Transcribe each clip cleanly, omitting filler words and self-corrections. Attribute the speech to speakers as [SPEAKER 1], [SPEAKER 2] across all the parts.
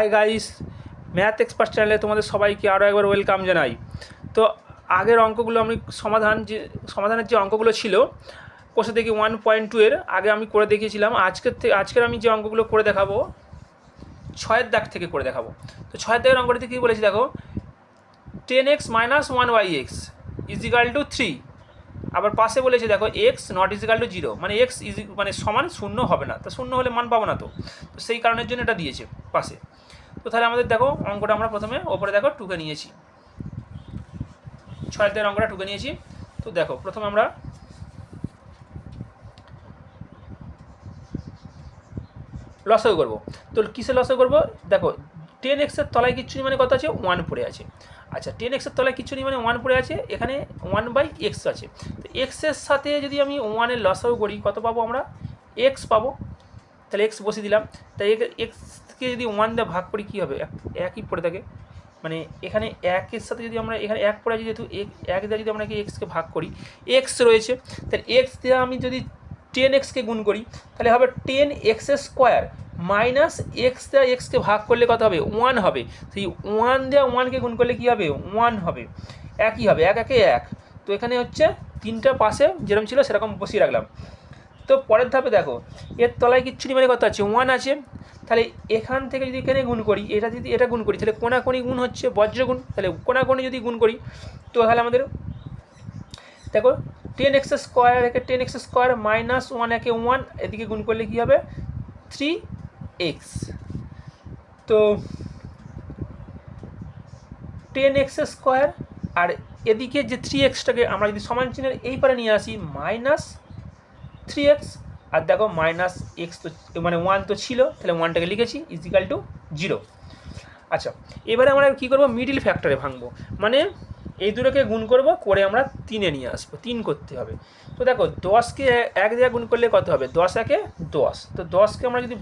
[SPEAKER 1] Hi guys, math expert চ্যানেলে তোমাদের সবাইকে আরও একবার ওয়েলকাম জানাই। তো আগের অঙ্কগুলো আমি সমাধানের যে অঙ্কগুলো ছিল কোষে দেখি 1.2 এর আগে আমি করে দেখিয়েছিলাম। আজকের আমি যে অঙ্কগুলো করে দেখাবো 6 দাগ থেকে করে দেখাবো। তো 6 দাগের অঙ্কটিতে কী বলেছি দেখো, 10x - 1y(x) = 3। আবার পাশে বলেছে দেখো x ≠ 0, মানে x মানে সমান 0 হবে না। তো 0 হলে মান পাবো না, তো সেই কারণের জন্য এটা দিয়েছে পাশে। তো তাহলে আমাদের দেখো অঙ্কটা আমরা প্রথমে ওপরে দেখো টুকে নিয়েছি, 6 দাগের অঙ্কটা টুকে নিয়েছি। তো দেখো প্রথমে আমরা লসাগু করবো। তো কিসে লসাগু করবো দেখো, 10x এর তলায় কিচ্ছু নেই মানে কত আছে, 1 পড়ে আছে। আচ্ছা, 10x এর তলায় কিছু নেই মানে 1 পড়ে আছে, এখানে 1/x আছে। তো x এর সাথে যদি আমি 1 এর লসাগু করি কত পাবো আমরা, x পাবো। তাহলে x বসিয়ে দিলাম। তাই এক্সকে যদি 1 দিয়ে ভাগ করি কী হবে, একই পড়ে থাকে। মানে এখানে 1 সাথে যদি আমরা এখানে 1 পড়ে আছে, যেহেতু 1 দিয়ে যদি আমরা এক্সকে ভাগ করি, x রয়েছে। তাহলে x দিয়ে আমি যদি 10xকে গুণ করি তাহলে হবে 10x² মাইনাস x দিয়ে xকে ভাগ করলে কত হবে, 1 হবে। সেই 1 দিয়ে 1কে গুণ করলে কী হবে, 1 হবে, একই হবে, 1 একে 1। তো এখানে হচ্ছে তিনটা পাশে যেরকম ছিল সেরকম বসিয়ে রাখলাম। তো পরের ধাপে দেখো, এর তলায় কিচ্ছু নেই মানে কত আছে, 1 আছে। তাহলে এখান থেকে যদি এখানে গুণ করি, এটা যদি এটা গুণ করি তাহলে কোনাকুনি গুণ হচ্ছে, বজ্রগুণ। তাহলে কোনাকুনি যদি গুণ করি তো তাহলে আমাদের দেখো 10x² একে 10x² মাইনাস 1 একে 1, এদিকে গুণ করলে কী হবে, 3x। তো 10x² আর এদিকে যে 3xটাকে আমরা যদি সমান চিহ্নের এই পারে নিয়ে আসি, মাইনাস 3x। আর দেখো মাইনাস x তো মানে 1 তো ছিল, তাহলে 1টাকে লিখেছি = 0। আচ্ছা, এবারে আমরা কী করবো, মিডিল ফ্যাক্টরে ভাঙবো, মানে এই দুটোকে গুণ করব, করে আমরা 3-এ নিয়ে আসবো, 3 করতে হবে। তো দেখো 10কে 1 দিয়ে গুণ করলে কত হবে, 10 একে 10। তো 10কে আমরা যদি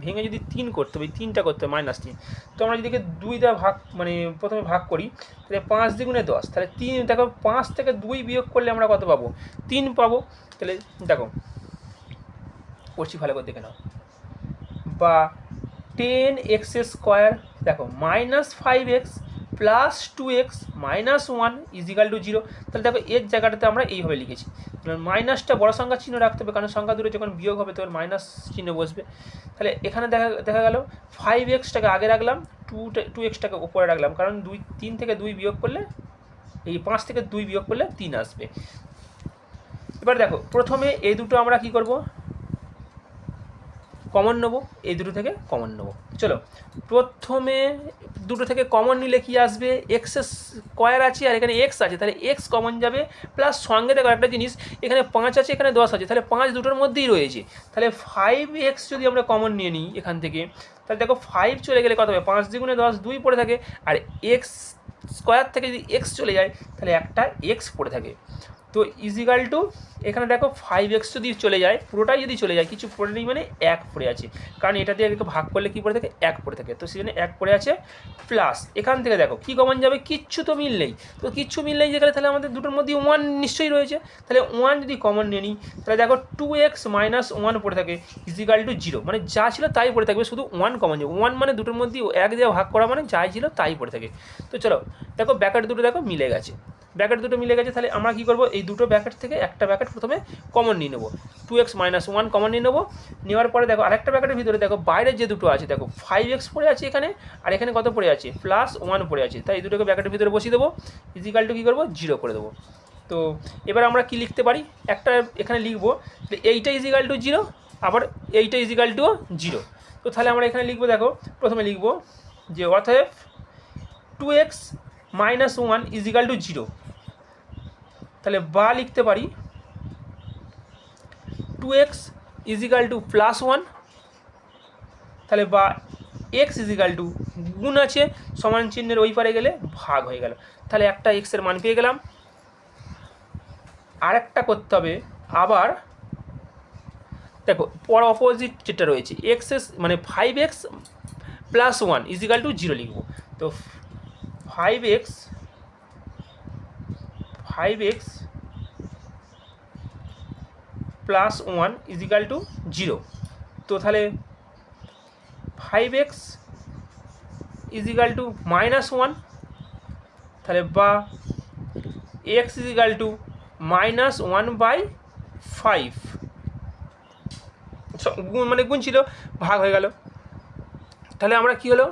[SPEAKER 1] ভেঙে যদি 3 করতে হবে, 3টা করতে হবে, -3। তো আমরা যদি 2 দিয়ে মানে প্রথমে ভাগ করি, তাহলে 5 দ্বিগুণে 10, তাহলে 3। দেখো 5 থেকে 2 বিয়োগ করলে আমরা কত পাবো, 3 পাবো। তাহলে দেখো করছি, ভালো করে দেখে নাও। বা 10x² দেখো -5x প্লাস 2x মাইনাস 1 = 0। তাহলে দেখো এর জায়গাটাতে আমরা এইভাবে লিখেছি, মাইনাসটা বড় সংখ্যার চিহ্ন রাখতে হবে, কারণ সংখ্যা দুটো যখন বিয়োগ হবে তখন মাইনাস চিহ্ন বসবে। তাহলে এখানে দেখা গেল 5xটাকে আগে রাখলাম, 2xটাকে উপরে রাখলাম, কারণ 3 থেকে 2 বিয়োগ করলে, এই 5 থেকে 2 বিয়োগ করলে 3 আসবে। এবার দেখো প্রথমে এই দুটো আমরা কি করব, কমন নেবো, এই দুটো থেকে কমন নেবো। চলো প্রথমে দুটো থেকে কমন নিলে কি আসবে, x² আছে আর এখানে x আছে, তাহলে x কমন যাবে। প্লাস সঙ্গে দেখো একটা জিনিস, এখানে 5 আছে এখানে 10 আছে, তাহলে 5 দুটোর মধ্যেই রয়েছে। তাহলে 5x যদি আমরা কমন নিয়ে নিই এখান থেকে, তাহলে দেখো 5 চলে গেলে কত হবে, 5 দ্বিগুণে 10, 2 পড়ে থাকে। আর x² থেকে যদি x চলে যায় তাহলে একটা x পড়ে থাকে। তো = এখানে দেখো 5x যদি চলে যায়, পুরোটাই যদি চলে যায়, কিছু পড়ে নেই মানে 1 পড়ে আছে, কারণ এটা দিয়ে ভাগ করলে কী পড়ে থাকে, 1 পড়ে থাকে। তো সেখানে 1 পড়ে আছে। প্লাস এখান থেকে দেখো কী কমন যাবে, কিচ্ছু তো মিল নেই। তো কিচ্ছু মিল নেই যেখানে, তাহলে আমাদের দুটোর মধ্যে 1 নিশ্চয়ই রয়েছে। তাহলে 1 যদি কমন নিয়ে নিই তাহলে দেখো 2x - 1 পড়ে থাকে = 0, মানে যা ছিল তাই পড়ে থাকবে, শুধু 1 কমন যাবে। 1 মানে দুটোর মধ্যে 1 দিয়ে ভাগ করা মানে যাই ছিল তাই পড়ে থাকে। তো চলো দেখো ব্র্যাকেট দুটো দেখো মিলে গেছে, ব্র্যাকেট দুটো মিলে গেছে। তাহলে আমরা কী করবো, এই দুটো ব্র্যাকেট থেকে একটা ব্র্যাকেট প্রথমে কমন নিয়ে নেবো, 2x - 1 কমন নিয়ে নেবো। নেওয়ার পরে দেখো আরেকটা ব্র্যাকেটের ভিতরে দেখো বাইরের যে দুটো আছে, দেখো 5x পড়ে আছে এখানে, আর এখানে কত পড়ে আছে, +1 পড়ে আছে। তাই এই দুটোকে ব্র্যাকেটের ভিতরে বসিয়ে দেবো, = কী করবো, 0 করে দেবো। তো এবার আমরা কি লিখতে পারি, একটা এখানে লিখবো, এইটা = 0, আবার এইটা = 0। তো তাহলে আমরা এখানে লিখবো, দেখো প্রথমে লিখবো যে অতএব 2x - 1 = 0। তাহলে বা লিখতে পারি 2x = +1, তাহলে বা x গুণ আছে, সমান চিহ্নের ওই পারে গেলে ভাগ হয়ে গেল। তাহলে একটা x এর মান পেয়ে গেলাম। আরেকটা করতে হবে, আবার দেখো পর অপোজিট যেটা রয়েছে x মানে 5x + 1 = 0 লিখব। তো 5x + 1 = 0। তো তাহলে 5x ইজিক্যাল টু -1, তাহলে বা এক্স ইজিক্যাল টু -1/5, মানে গুণ ছিল, ভাগ হয়ে গেল। তাহলে আমরা কি হলো,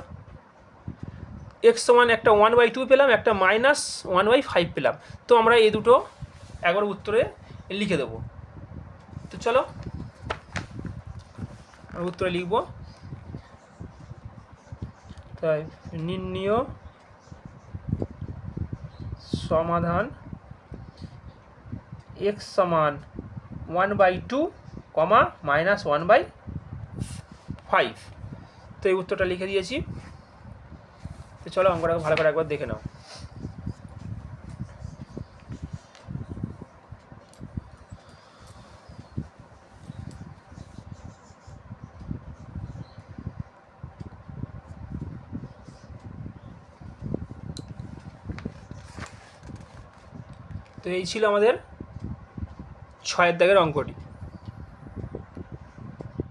[SPEAKER 1] এক্স সমান একটা 1/2 পেলাম, একটা -1/5 পেলাম। তো আমরা এই দুটো একবার উত্তরে লিখে দেবো। তো চলো উত্তরে লিখব। তাই নির্ণীয় সমাধান এক্স সমান 1/2, -1/5। তো এই উত্তরটা লিখে দিয়েছি। তো চলো অঙ্কটা ভালো করে একবার দেখে নাও। তো এই ছিল আমাদের 6 দাগের অঙ্কটি।